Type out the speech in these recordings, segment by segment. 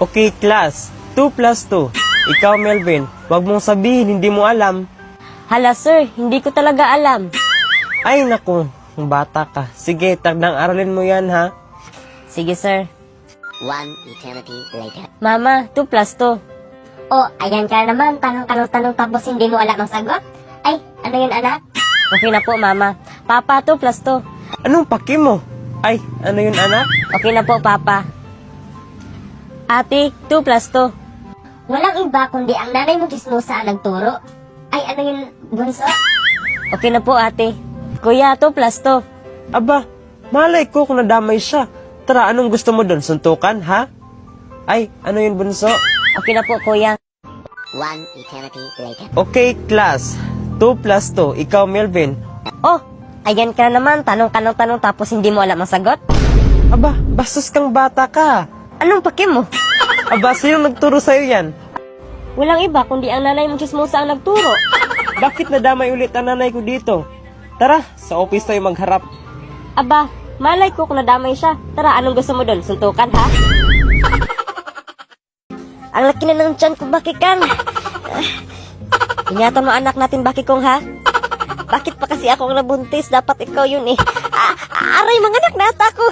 Okay, class. 2 plus 2. Ikaw, Melvin, wag mong sabihin hindi mo alam. Hala sir, hindi ko talaga alam. Ay, naku, bata ka. Sige, tagdang aralin mo yan, ha? Sige sir. One eternity later. Mama, 2 plus 2. Oh, ayan ka naman, tanong-tanong tapos hindi mo alam ang sagot? Ay, ano yun anak? Okay na po mama. Papa, 2 plus 2. Anong paki mo? Ay, ano yun, anak? Okay na po papa. Ate, 2 plus 2. Walang iba kundi ang nanay mo chismosa ang nagturo. Ay, ano yun, bunso? Okay na po ate. Kuya, 2 plus 2. Aba, malay ko kung nadamay siya. Tara, anong gusto mo doon? Suntukan, ha? Ay, ano yun, bunso? Okay na po kuya. One eternity later. Okay, class. 2 plus 2. Ikaw, Melvin. Oh, ayan ka na naman. Tanong tapos hindi mo alam ang sagot? Aba, bastos kang bata ka. Anong pake mo? Aba, sino nagturo sa'yo yan? Walang iba kundi ang nanay mong chismosa ang nagturo. Bakit nadamay ulit ang nanay ko dito? Tara, sa office tayo magharap. Aba, malay ko kung nadamay siya. Tara, anong gusto mo doon? Suntukan ha? Ang laki na ng tiyan ko, Bakikang. Ingatan mo anak natin, Bakikong, ha? Bakit pa kasi ako ang nabuntis? Dapat ikaw yun eh. Aray, mga anak, nata ko.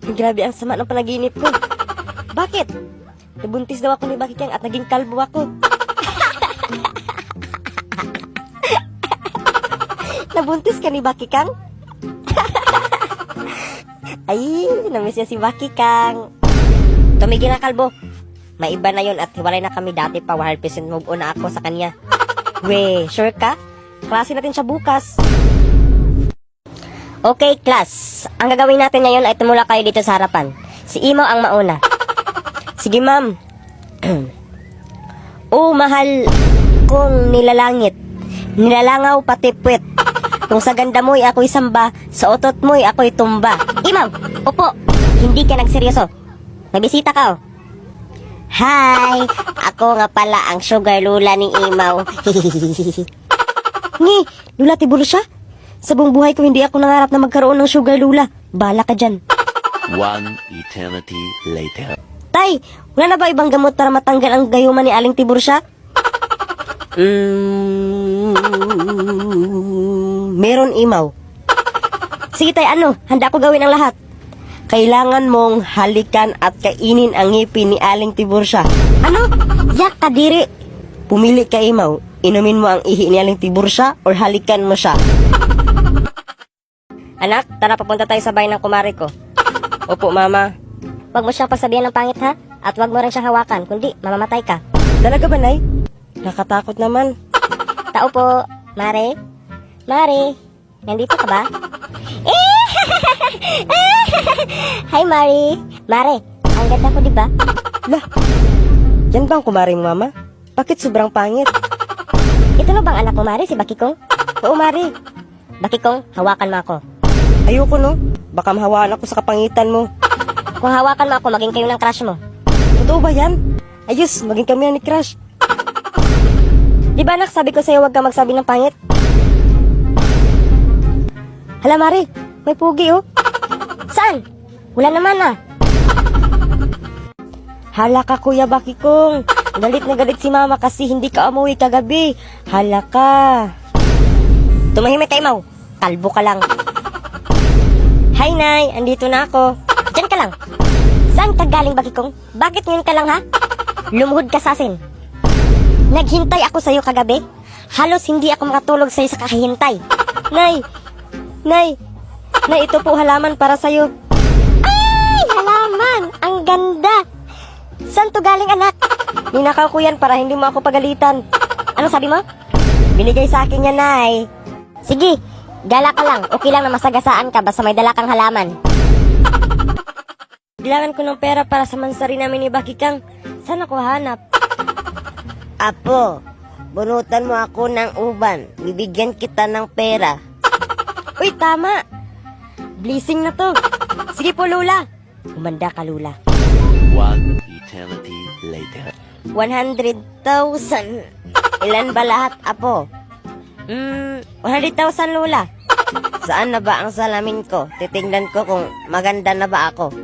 Grabe ang sama ng panaginip ko. Bakit? Nabuntis daw ako ni Bakikang at naging kalbo ako. Nabuntis ka ni Bakikang? Ay, namiss niya si Bakikang. Tumigil na kalbo. May iba na yon at hiwalay na kami dati pa 100% move on na ako sa kanya. We, sure ka? Klase natin siya bukas. Okay, class. Ang gagawin natin ngayon ay tumula kayo dito sa harapan. Si Imaw ang mauna. Sige, ma'am. Oh, mahal kong nilalangit. Nilalangaw pati puwet. Kung sa ganda mo'y ako'y samba, sa otot mo'y ako'y tumba. Imaw, upo. Hindi ka nagseryoso. May bisita ka, oh. Hi! Ako nga pala ang sugar lula ni Imaw. Ngi, lula tiburo siya? Sa buong buhay ko hindi ako nangarap na magkaroon ng sugar lula. Bala ka dyan. One eternity later. Tay, wala na ba ibang gamot para matanggal ang gayuman ni Aling Tiburcia? Meron, Imaw. Sige tay, ano? Handa ko gawin ang lahat. Kailangan mong halikan at kainin ang ngipin ni Aling Tiburcia. Ano? Yak kadiri. Pumili ka, Imaw. Inumin mo ang ihi ni Aling Tiburcia or halikan mo siya. Anak, tara papunta tayo sa bahay ng kumari ko. Opo, mama. Huwag mo siyang pagsabihan ng pangit ha? At huwag mo rin siyang hawakan, kundi mamamatay ka. Talaga ba, Nay? Nakatakot naman. Tao po, Mare. Mare, nandito ka ba? Hi, Mare. Mare, ang ganda ko, di ba? Lah, yan ba ang kumari mo, mama? Bakit sobrang pangit? Ito na bang anak mo, Mare, si Bakikong? Oo, Mare. Bakikong, hawakan mo ako. Ayoko, no? Baka mahawaan ako sa kapangitan mo. Kung hawakan mo ako, maging kayo ng crush mo. Totoo ba yan? Ayos, maging kami ni crush. Di ba, anak, sabi ko sa'yo huwag ka magsabi ng pangit? Hala, Mare, may pugi, oh. Saan? Wala naman, ah. Hala ka, Kuya Bakikong. Galit na galit si Mama kasi hindi ka umuwi kagabi. Hala ka. Tumahimik kay Mau. Kalbo ka lang. Hi, Nay. Andito na ako. Diyan ka lang. Saan ka galing, Bakikong? Bakit ngayon ka lang, ha? Lumuhod ka sa asin. Naghintay ako sa'yo kagabi. Halos hindi ako makatulog sa'yo sa kakahintay. Nay! Nay! Nay, ito po halaman para sa'yo. Ay! Halaman! Ang ganda! Saan to galing, anak? Ninakaw ko yan para hindi mo ako pagalitan. Ano sabi mo? Binigay sa akin yan, Nay. Sige, gala ka lang. Okay lang na masagasaan ka basta may dala kang halaman. Kailangan ko ng pera para sa mansari namin ni Bakikang. Saan ako hanap? Apo, bunutan mo ako ng uban. Bibigyan kita ng pera. Uy, tama. Blessing na to. Sige po, Lula. Umanda ka, Lula. One eternity later. 100,000. Ilan ba lahat, Apo? 100,000, Lola. Saan na ba ang salamin ko? Titingnan ko kung maganda na ba ako.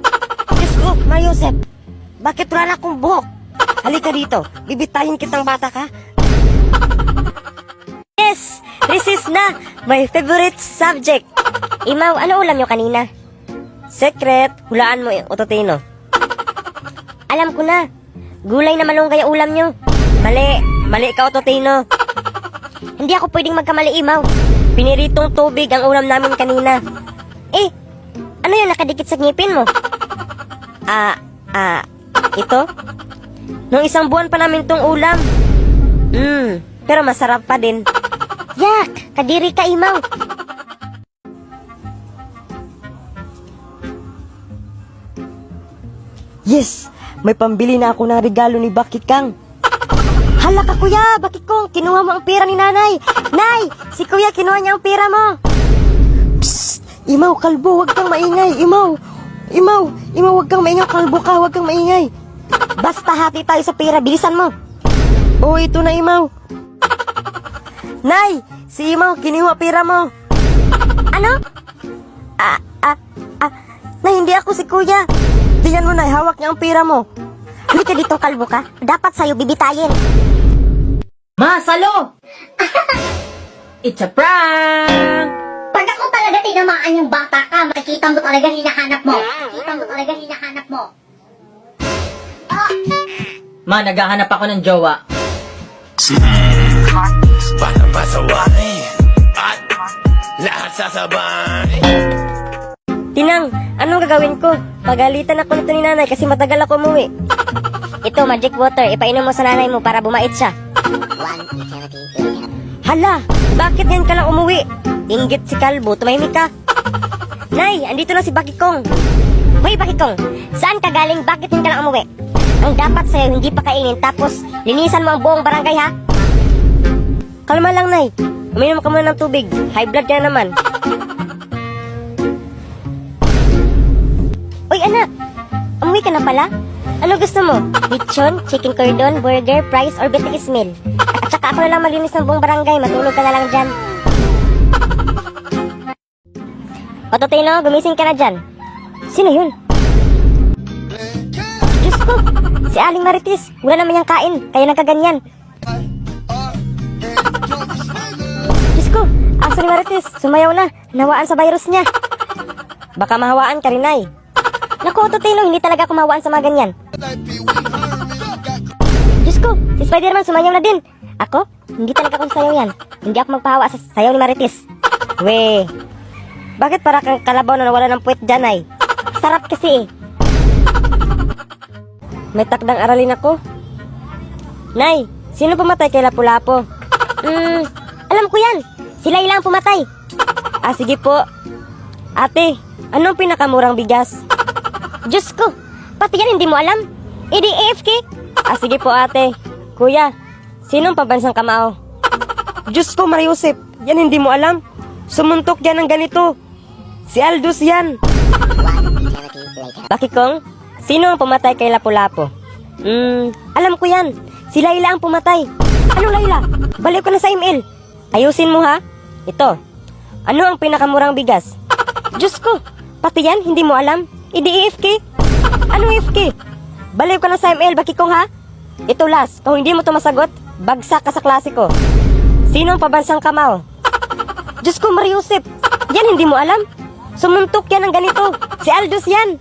Diyos ko, Mariusep. Bakit wala na akong buhok? Halika dito, bibitayin kitang bata ka. Yes, recess na. My favorite subject. Imaw, ano ulam nyo kanina? Secret, hulaan mo, Ototino. Alam ko na. Gulay na malunggay ang ulam nyo. Mali ka, Ototino. Hindi ako pwedeng magkamali, Imaw. Piniritong tubig ang ulam namin kanina. Eh, ano yung nakadikit sa ngipin mo? Ito? Nung isang buwan pa namin tong ulam. Pero masarap pa din. Yak! Kadiri ka, Imaw. Yes! May pambili na ako ng regalo ni Bakikang. Hala ka, kuya! Bakikong, kinuha mo ang pera ni nanay. Nay! Si kuya, kinuha niya ang pera mo. Psst! Imaw, kalbo, huwag kang maingay. Imaw, huwag kang maingay. Kalbo ka, huwag kang maingay. Basta hati tayo sa pera, bilisan mo. Oo, ito na, Imaw. Nay! Si Imaw, kinuha pera mo. Ano? Nay, hindi ako si kuya. Tingnan mo, Nay, hawak niya ang pera mo. Halika dito, kalbo ka. Dapat sa'yo bibitayin. Masalo! It's a prank! Pag ako talaga tinamaan yung bata ka, makikita mo talaga hinahanap mo. Ma, naghahanap ako ng jowa. Para pasaway at lahat sasabay. Tinang, anong gagawin ko? Pagalitan ako nito ni nanay kasi matagal ako umuwi. Ito, magic water. Ipainom mo sa nanay mo para bumait siya. One eternity later. Hala, bakit yan ka lang umuwi? Inggit si Kalbo, tumahimik ka. Nay, andito na si Bakikong. Hoy, Bakikong, saan ka galing? Bakit yan ka lang umuwi? Ang dapat sa'yo, hindi pa kainin, tapos linisan mo ang buong barangay, ha? Kalma lang, Nay. Uminom ka muna ng tubig. High blood ka na naman. Uy, anak! Umuwi ka na pala? Ano gusto mo? Lechon, chicken cordon, burger, fries, or betis meal? At saka ako na lang malinis ng buong barangay. Matulog ka na lang dyan. Ototino, gumising ka na dyan. Sino yun? Diyos ko! Si Aling Marites. Wala naman niyang kain, kaya nagkaganyan. Diyos ko! Aso ni Marites, sumayaw na. Nawaan sa virus niya. Baka mahawaan ka rin, Nay. Naku, Ototino, hindi talaga ako mahawaan sa mga ganyan. Diyos ko! Si Spider-Man sumayaw na din. Ako? Hindi talaga akong sayaw yan. Hindi ako magpahawa sa sayaw ni Marites. Weh! Bakit para kang kalabaw na nawala ng puwet dyan, Nay? Sarap kasi eh. May takdang aralin ako. Nay, sino pumatay kay Lapu-Lapu? Alam ko yan. Si Layla ang pumatay. Sige po. Ate, anong pinakamurang bigas? Diyos ko, pati yan hindi mo alam? Edi AFK? Sige po, ate. Kuya, sinong pabansang kamao? Diyos ko, Mariusep, yan hindi mo alam? Sumuntok yan ng ganito. Si Aldous yan. One eternity later. Bakikong, sino ang pumatay kay Lapu-Lapu? Alam ko yan. Si Layla ang pumatay. Anong Layla? Balik ko na sa email. Ayusin mo, ha? Ito. Ano ang pinakamurang bigas? Diyos ko, pati yan hindi mo alam? Idi AFK? Anong AFK? Balik ka na sa email, Bakikong, ha? Ito last, kung hindi mo to masagot, bagsak ka sa klase ko. Sino ang pabansang kamao? Diyos ko, Mariusep, yan hindi mo alam? Sumuntok yan ng ganito. Si Aldous yan.